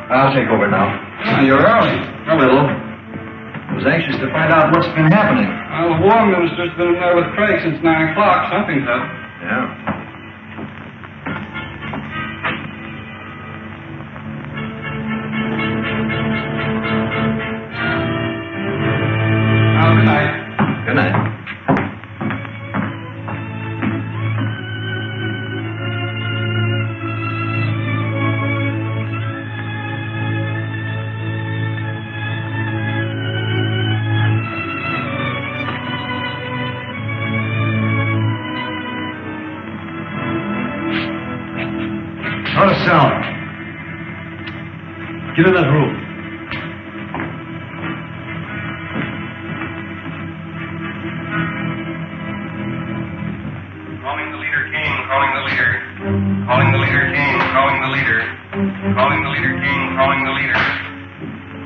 I'll take over now. You're early. A little. I was anxious to find out what's been happening. Well, the War Minister's been in there with Craig since 9 o'clock. Something's up. Yeah. Good night. Good night. Get in that room. Calling the leader, King. Calling the leader. Calling the leader, King. Calling the leader. Calling the leader, King. Calling the leader.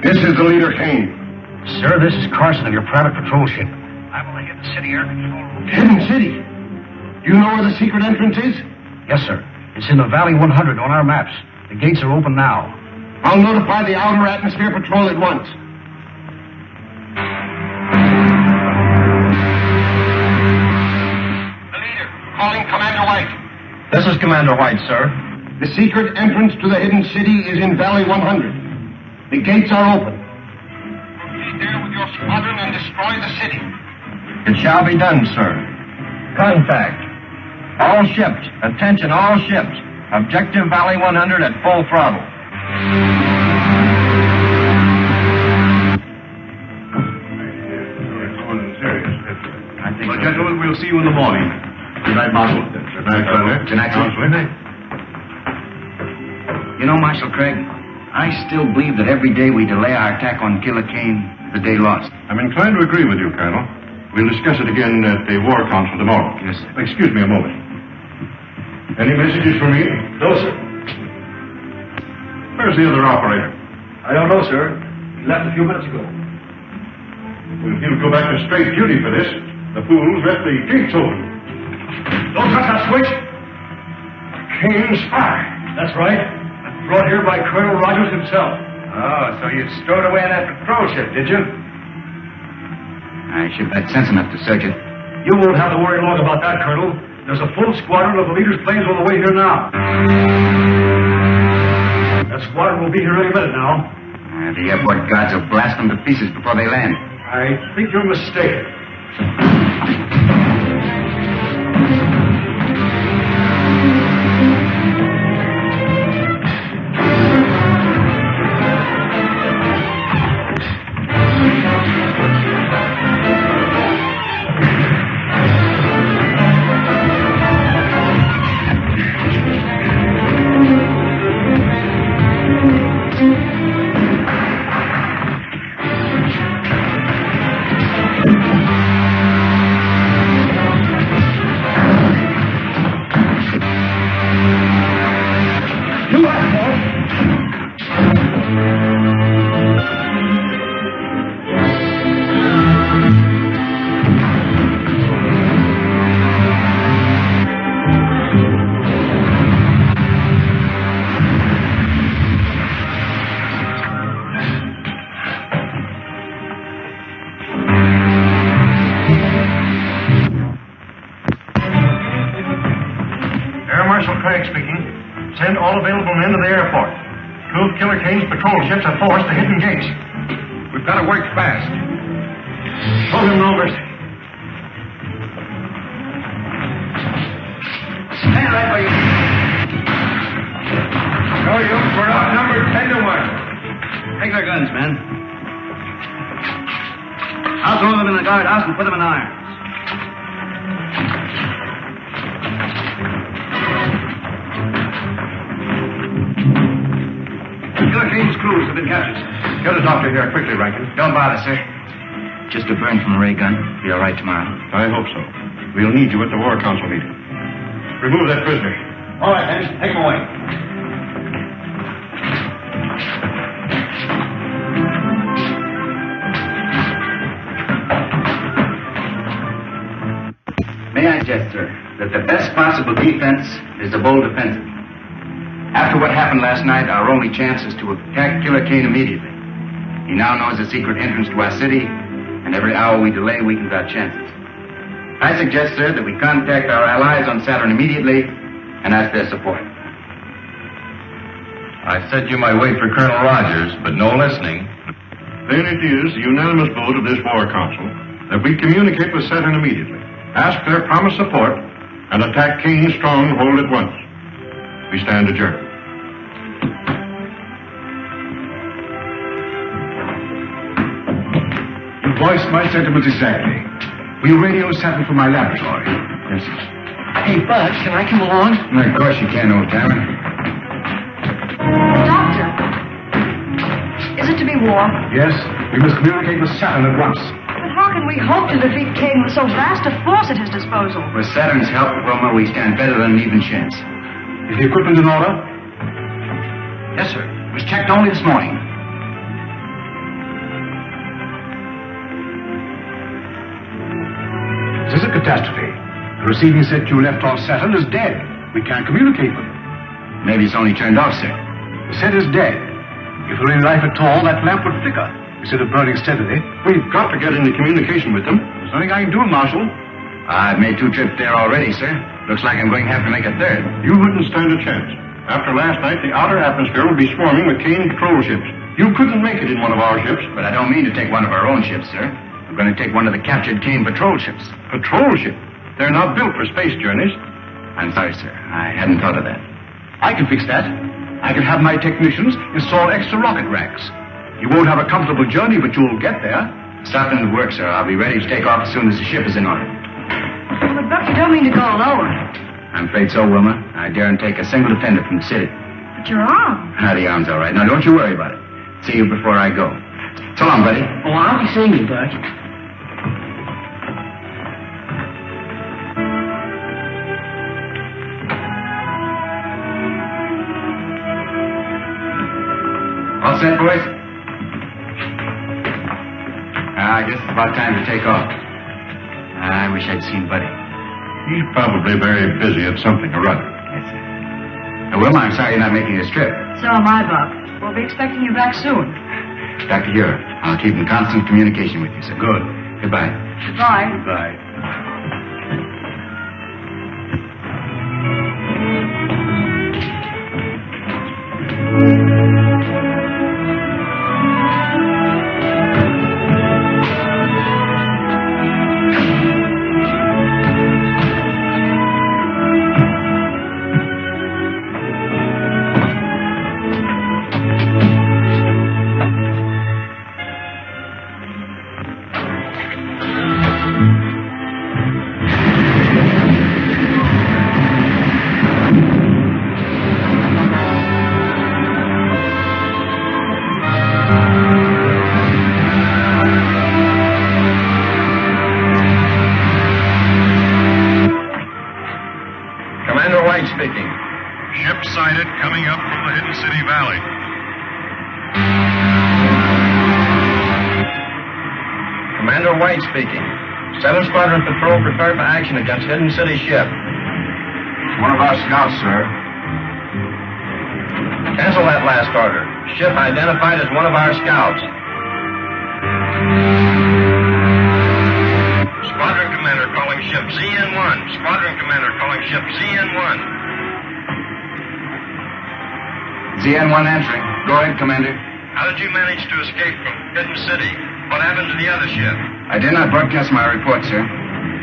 This is the leader, Kane. Sir, this is Carson of your private patrol ship. I'm on the Hidden City Air Control Room. Hidden City? You know where the secret entrance is? Yes, sir. It's in the Valley 100 on our maps. The gates are open now. I'll notify the Outer Atmosphere Patrol at once. The leader, calling Commander White. This is Commander White, sir. The secret entrance to the Hidden City is in Valley 100. The gates are open. Proceed there with your squadron and destroy the city. It shall be done, sir. Contact. All ships. Attention, all ships. Objective Valley 100 at full throttle. Well, gentlemen, we'll see you in the morning. Good night, Marshal. Good night, Colonel. Good night, sir. Good night. You know, Marshal Craig, I still believe that every day we delay our attack on Killer Kane is a day lost. I'm inclined to agree with you, Colonel. We'll discuss it again at the War Council tomorrow. Yes, sir. Excuse me a moment. Any messages for me? No, sir. Where's the other operator? I don't know, sir. He left a few minutes ago. Well, he'll go back to straight duty for this. The fools left the gates open. Don't touch that switch. Kane's spy. That's right. Brought here by Colonel Rogers himself. Oh, so you stowed away in that patrol ship, did you? I should have had sense enough to search it. You won't have to worry long about that, Colonel. There's a full squadron of the leader's planes on the way here now. That squadron will be here any minute now. The airport guards will blast them to pieces before they land. I think you're mistaken. Send all available men to the airport. Two of Killer Kane's patrol ships have forced the hidden gates. We've got to work fast. Show him no mercy. Stand right where you are. No, you. We're outnumbered 10 to 1. Take their guns, men. I'll throw them in the guardhouse and put them in irons. Killer Kane's crews have been captured, sir. Get a doctor here quickly, Rankin. Don't bother, sir. Just a burn from a ray gun. Be all right tomorrow. I hope so. We'll need you at the War Council meeting. Remove that prisoner. All right, Henry. Take him away. May I suggest, sir, that the best possible defense is the bold offensive. After what happened last night, our only chance is to attack Killer Kane immediately. He now knows the secret entrance to our city, and every hour we delay weakens our chances. I suggest, sir, that we contact our allies on Saturn immediately and ask their support. I said you might wait for Colonel Rogers, but no listening. Then it is the unanimous vote of this War Council that we communicate with Saturn immediately, ask their promised support, and attack Kane's stronghold at once. We stand adjourned. You voiced my sentiments exactly. Will radio Saturn from my laboratory? Yes, sir. Hey, Bud, can I come along? Of course you can, old timer. Doctor. war. Yes, we must communicate with Saturn at once. But how can we hope to defeat Kane with so vast a force at his disposal? With Saturn's help, Wilma, we stand better than an even chance. Is the equipment in order? Yes, sir. It was checked only this morning. This is a catastrophe. The receiving set you left on Saturn is dead. We can't communicate with it. Maybe it's only turned off, sir. The set is dead. If there were any life at all, that lamp would flicker instead of burning steadily. We've got to get into communication with them. There's nothing I can do, Marshal. I've made 2 trips there already, sir. Looks like I'm going to have to make a 3rd. You wouldn't stand a chance. After last night, the outer atmosphere would be swarming with Kane patrol ships. You couldn't make it in one of our ships. But I don't mean to take one of our own ships, sir. I'm going to take one of the captured Kane patrol ships. Patrol ship? They're not built for space journeys. I'm sorry, sir. I hadn't thought of that. I can fix that. I can have my technicians install extra rocket racks. You won't have a comfortable journey, but you'll get there. Start them to work, sir. I'll be ready to take off as soon as the ship is in order. Well, but Buck, you don't mean to go alone. I'm afraid so, Wilma. I daren't take a single dependent from the city. But your arm. The arm's all right. Now, don't you worry about it. See you before I go. So long, buddy. Oh, I'll be seeing you, Buck. All set, boys? I guess it's about time to take off. I wish I'd seen Buddy. He's probably very busy at something or other. Yes, sir. Wilma, I'm sorry you're not making this trip. So am I, Buck. We'll be expecting you back soon. Dr. Huer, I'll keep in constant communication with you, sir. Good. Goodbye. Goodbye. Goodbye. Speaking. Ship sighted coming up from the Hidden City Valley. Commander White speaking. 7 Squadron Patrol prepared for action against Hidden City ship. One of our scouts, sir. Cancel that last order. Ship identified as one of our scouts. Squadron Commander calling ship ZN-1. Squadron Commander calling ship ZN-1. ZN-1 answering. Go ahead, Commander. How did you manage to escape from Hidden City? What happened to the other ship? I did not broadcast my report, sir.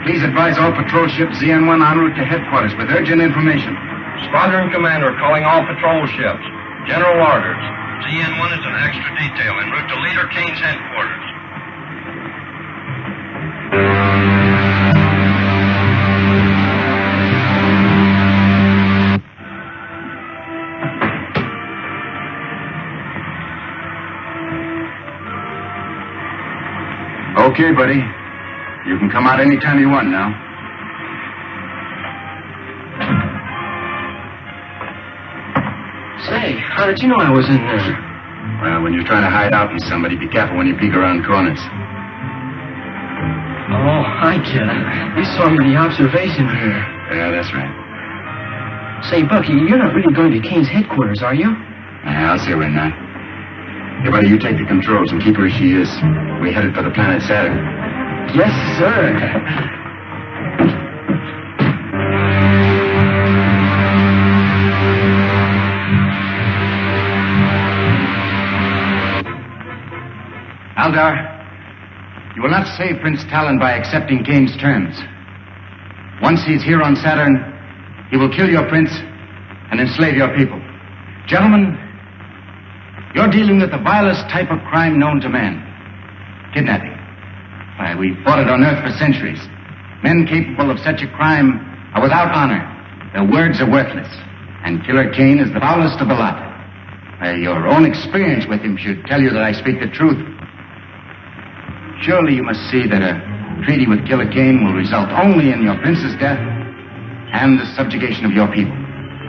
Please advise all patrol ships ZN-1 en route to headquarters with urgent information. Squadron Commander calling all patrol ships. General orders. ZN-1 is an extra detail en route to Leader Kane's headquarters. Okay, buddy. You can come out anytime you want now. Say, how did you know I was in there? Well, when you're trying to hide out from somebody, be careful when you peek around corners. Oh, I get it. You saw me in the observation mirror. Yeah, that's right. Say, Bucky, you're not really going to Kane's headquarters, are you? Yeah, I'll say we're not. Hey, buddy, you take the controls and keep her as she is. We headed for the planet Saturn. Yes, sir. Aldar, you will not save Prince Talon by accepting Kane's terms. Once he's here on Saturn, he will kill your prince and enslave your people. Gentlemen, you're dealing with the vilest type of crime known to man. Kidnapping. Why, we've fought it on Earth for centuries. Men capable of such a crime are without honor. Their words are worthless. And Killer Kane is the foulest of the lot. Your own experience with him should tell you that I speak the truth. Surely you must see that a treaty with Killer Kane will result only in your prince's death and the subjugation of your people.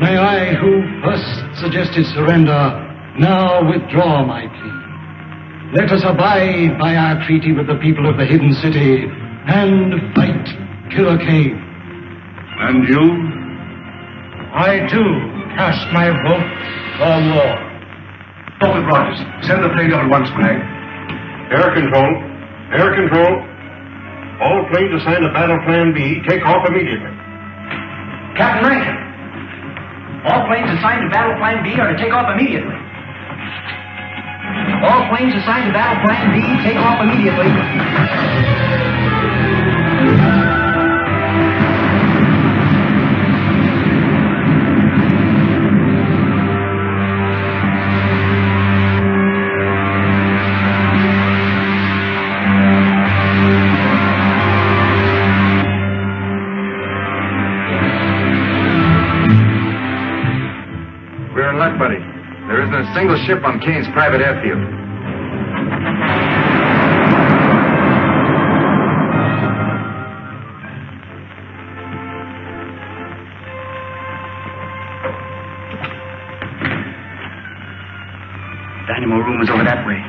May I, who first suggested surrender, now withdraw my plea. Let us abide by our treaty with the people of the Hidden City and fight Killer Kane. And you? I, too, cast my vote for war. Corporal Rogers, send the plane down once, Mag. Air control. Air control. All planes assigned to Battle Plan B, take off immediately. Captain Rankin, all planes assigned to Battle Plan B are to take off immediately. All planes assigned to Battle Plan B, take off immediately. We're in luck, buddy. There isn't a single ship on Kane's private airfield. Dynamo room is over that way.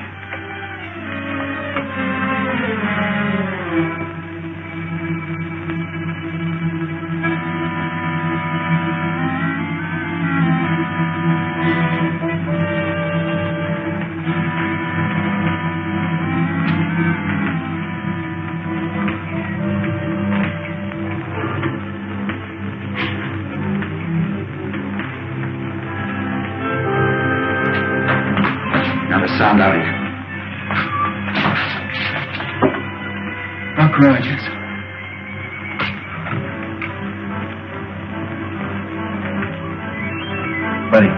Sound out here. Dr. Rogers. Buddy,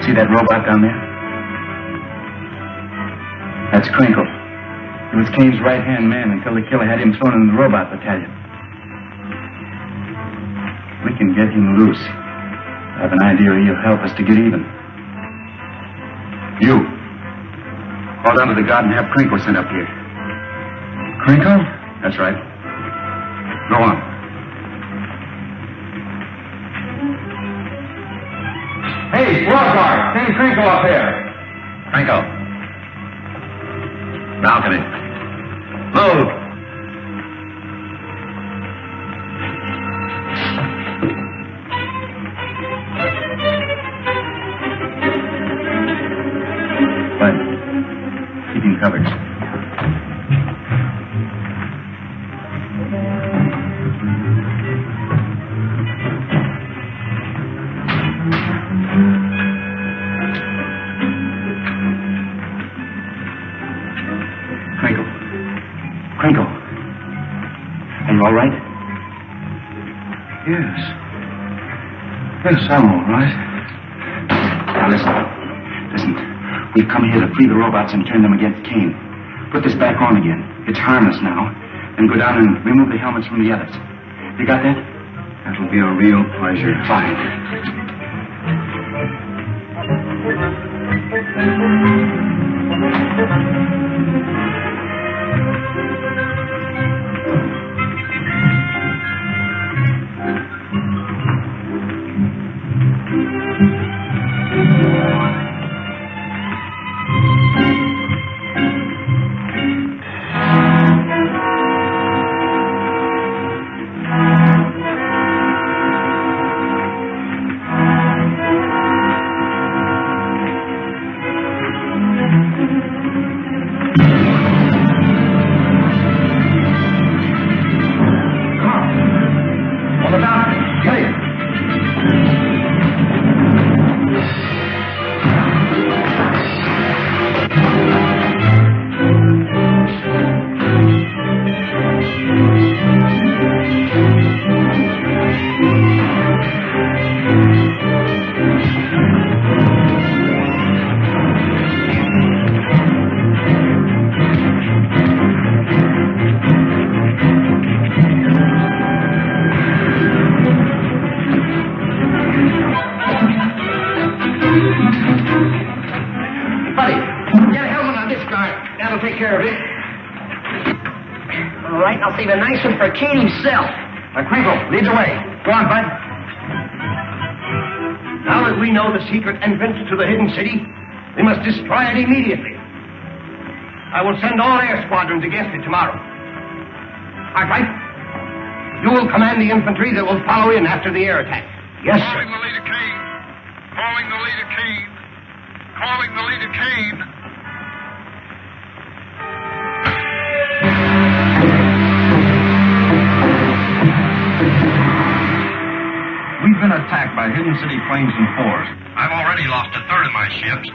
see that robot down there? That's Crinkle. He was Kane's right-hand man until the killer had him thrown in the robot battalion. We can get him loose. I have an idea he'll help us to get even. You. Call down to the guard and have Crinkle sent up here. Crinkle? That's right. Go on. Hey, squad guard, send Crinkle up here. Crinkle. Balcony. Move. Keep him covered. Crinkle. Are you all right? Yes. Yes, I'm all right. Now listen. We've come here to free the robots and turn them against Kane. Put this back on again. It's harmless now. Then go down and remove the helmets from the others. You got that? That'll be a real pleasure. Fine. That'll take care of it. All right, I'll save a nice one for Kane himself. Crinkle, lead the way. Go on, Bud. Now that we know the secret entrance to the hidden city, we must destroy it immediately. I will send all air squadrons against it tomorrow. Cartwright, you will command the infantry that will follow in after the air attack. Yes, sir. Calling the leader Kane. Calling the leader Kane. Calling the leader Kane. We've been attacked by hidden city planes and fours. I've already lost a third of my ships.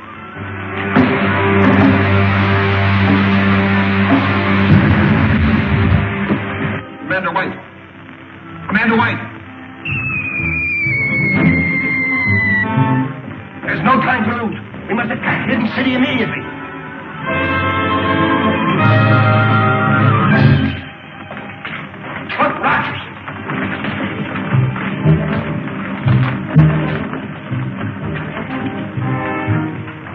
Commander White. Commander White. There's no time to lose. We must attack Hidden City immediately. Look, Rogers.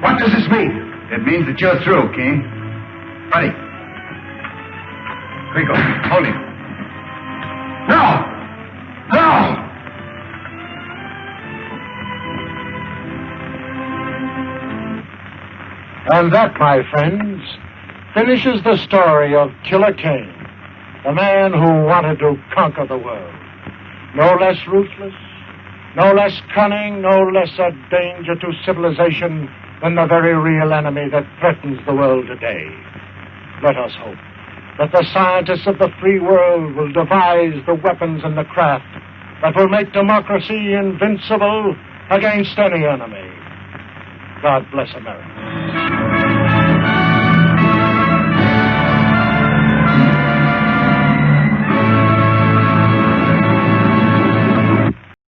What does this mean? It means that you're through, Kane. Buddy. Crinkle, hold him. No! No! And that, my friends, finishes the story of Killer Kane, the man who wanted to conquer the world. No less ruthless, no less cunning, no less a danger to civilization than the very real enemy that threatens the world today. Let us hope that the scientists of the free world will devise the weapons and the craft that will make democracy invincible against any enemy. God bless America.